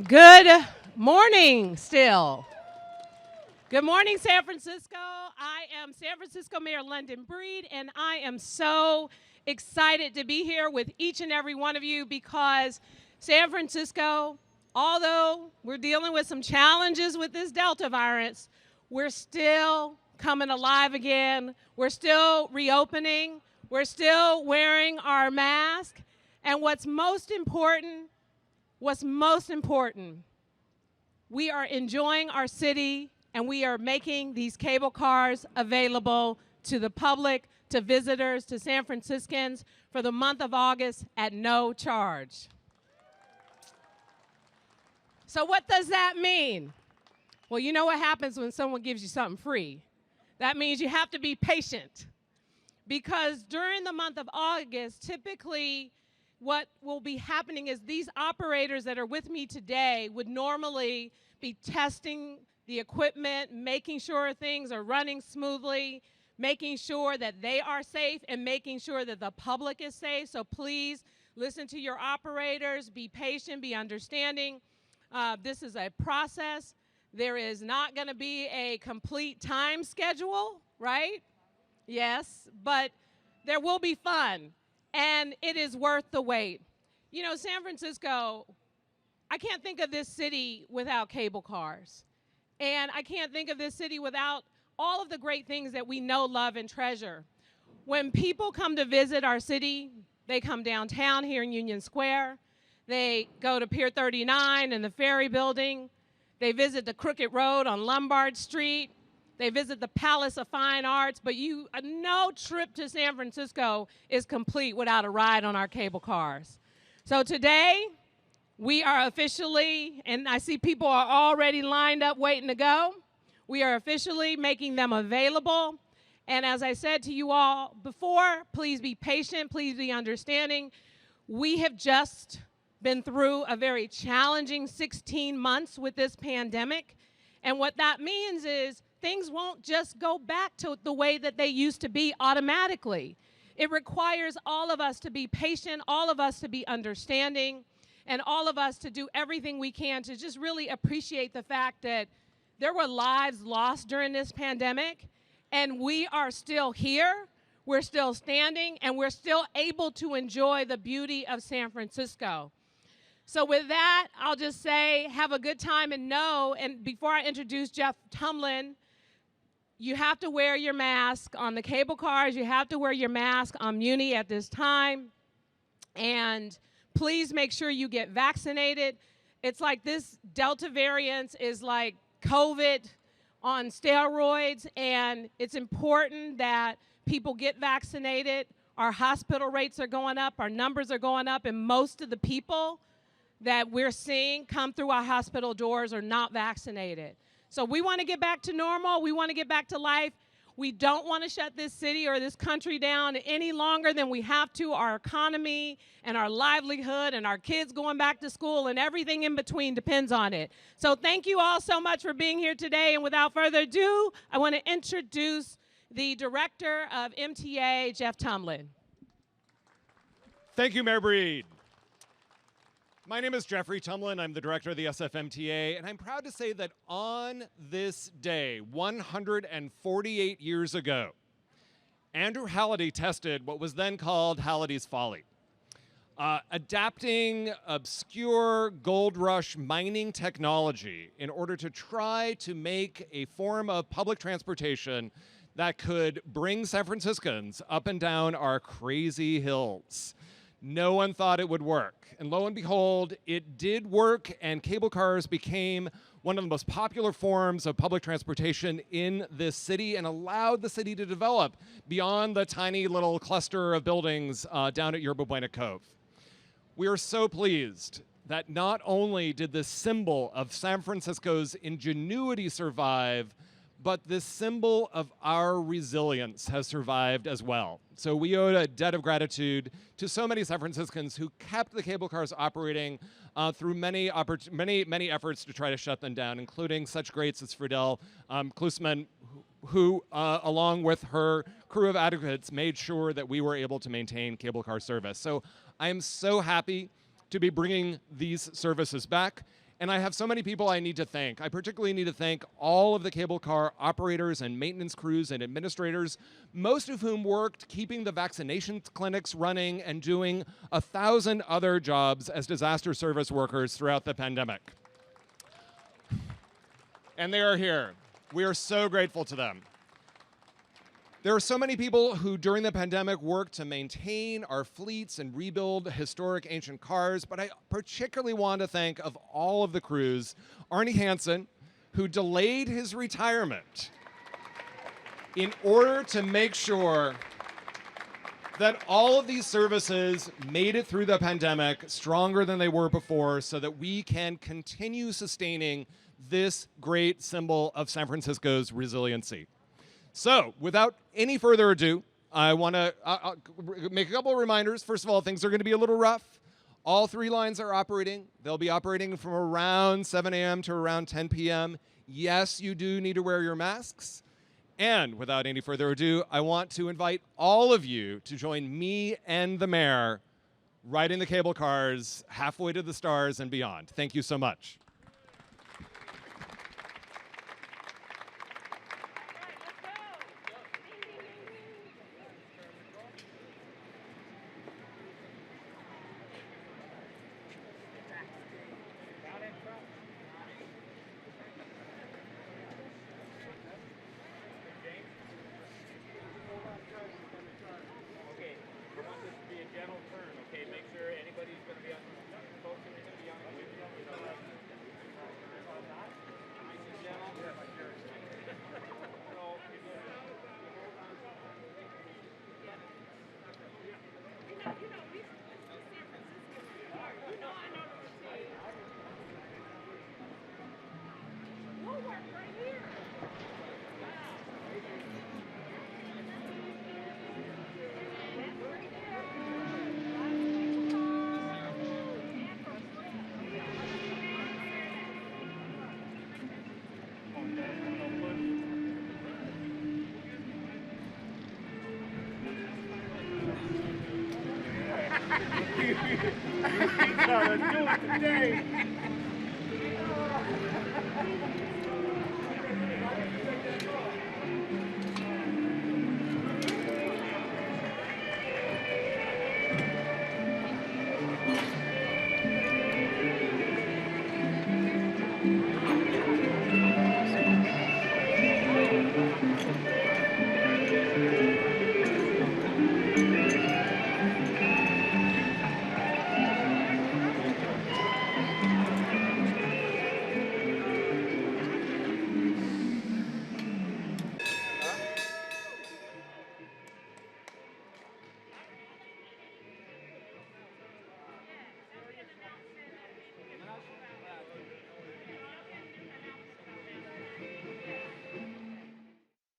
Good morning still. Good morning, San Francisco. I am San Francisco Mayor London Breed, and I am so excited to be here with each and every one of you because San Francisco, although we're dealing with some challenges with this Delta virus, we're still coming alive again. We're still reopening. We're still wearing our mask. And what's most important, we are enjoying our city, and we are making these cable cars available to the public, to visitors, to San Franciscans for the month of August at no charge. So what does that mean? Well, you know what happens when someone gives you something free. That means you have to be patient, because during the month of August, typically what will be happening is these operators that are with me today would normally be testing the equipment, making sure things are running smoothly, making sure that they are safe, and making sure that the public is safe. So please listen to your operators, be patient, be understanding. This is a process. There is not going to be a complete time schedule, right? Yes, but there will be fun. And it is worth the wait. You know, San Francisco, I can't think of this city without cable cars. And I can't think of this city without all of the great things that we know, love, and treasure. When people come to visit our city, they come downtown here in Union Square. They go to Pier 39 and the Ferry Building. They visit the Crooked Road on Lombard Street. They visit the Palace of Fine Arts, but no trip to San Francisco is complete without a ride on our cable cars. So today, we are officially, and I see people are already lined up waiting to go, we are officially making them available. And as I said to you all before, please be patient, please be understanding. We have just been through a very challenging 16 months with this pandemic. And what that means is things won't just go back to the way that they used to be automatically. It requires all of us to be patient, all of us to be understanding, and all of us to do everything we can to just really appreciate the fact that there were lives lost during this pandemic, and we are still here, we're still standing, and we're still able to enjoy the beauty of San Francisco. So with that, I'll just say have a good time and know, and before I introduce Jeff Tumlin, you have to wear your mask on the cable cars. You have to wear your mask on Muni at this time. And please make sure you get vaccinated. It's like this Delta variant is like COVID on steroids, and it's important that people get vaccinated. Our hospital rates are going up. Our numbers are going up, and most of the people that we're seeing come through our hospital doors are not vaccinated. So we want to get back to normal. We want to get back to life. We don't want to shut this city or this country down any longer than we have to. Our economy and our livelihood and our kids going back to school and everything in between depends on it. So thank you all so much for being here today. And without further ado, I want to introduce the Director of MTA, Jeff Tumlin. Thank you, Mayor Breed. My name is Jeffrey Tumlin. I'm the director of the SFMTA, and I'm proud to say that on this day, 148 years ago, Andrew Halliday tested what was then called Halliday's Folly, adapting obscure gold rush mining technology in order to try to make a form of public transportation that could bring San Franciscans up and down our crazy hills. No one thought it would work. And lo and behold, it did work, and cable cars became one of the most popular forms of public transportation in this city and allowed the city to develop beyond the tiny little cluster of buildings down at Yerba Buena Cove. We are so pleased that not only did this symbol of San Francisco's ingenuity survive, but this symbol of our resilience has survived as well. So we owe a debt of gratitude to so many San Franciscans who kept the cable cars operating through many efforts to try to shut them down, including such greats as Friedel Klusman, who, along with her crew of advocates, made sure that we were able to maintain cable car service. So I am so happy to be bringing these services back. And I have so many people I need to thank. I particularly need to thank all of the cable car operators and maintenance crews and administrators, most of whom worked keeping the vaccination clinics running and doing 1,000 other jobs as disaster service workers throughout the pandemic. And they are here. We are so grateful to them. There are so many people who, during the pandemic, worked to maintain our fleets and rebuild historic ancient cars, but I particularly want to thank, of all of the crews, Arnie Hansen, who delayed his retirement in order to make sure that all of these services made it through the pandemic stronger than they were before, so that we can continue sustaining this great symbol of San Francisco's resiliency. So, without any further ado, I want to make a couple of reminders. First of all, things are going to be a little rough. All 3 lines are operating. They'll be operating from around 7 a.m. to around 10 p.m. Yes, you do need to wear your masks. And without any further ado, I want to invite all of you to join me and the mayor riding the cable cars halfway to the stars and beyond. Thank you so much. Let's do it today.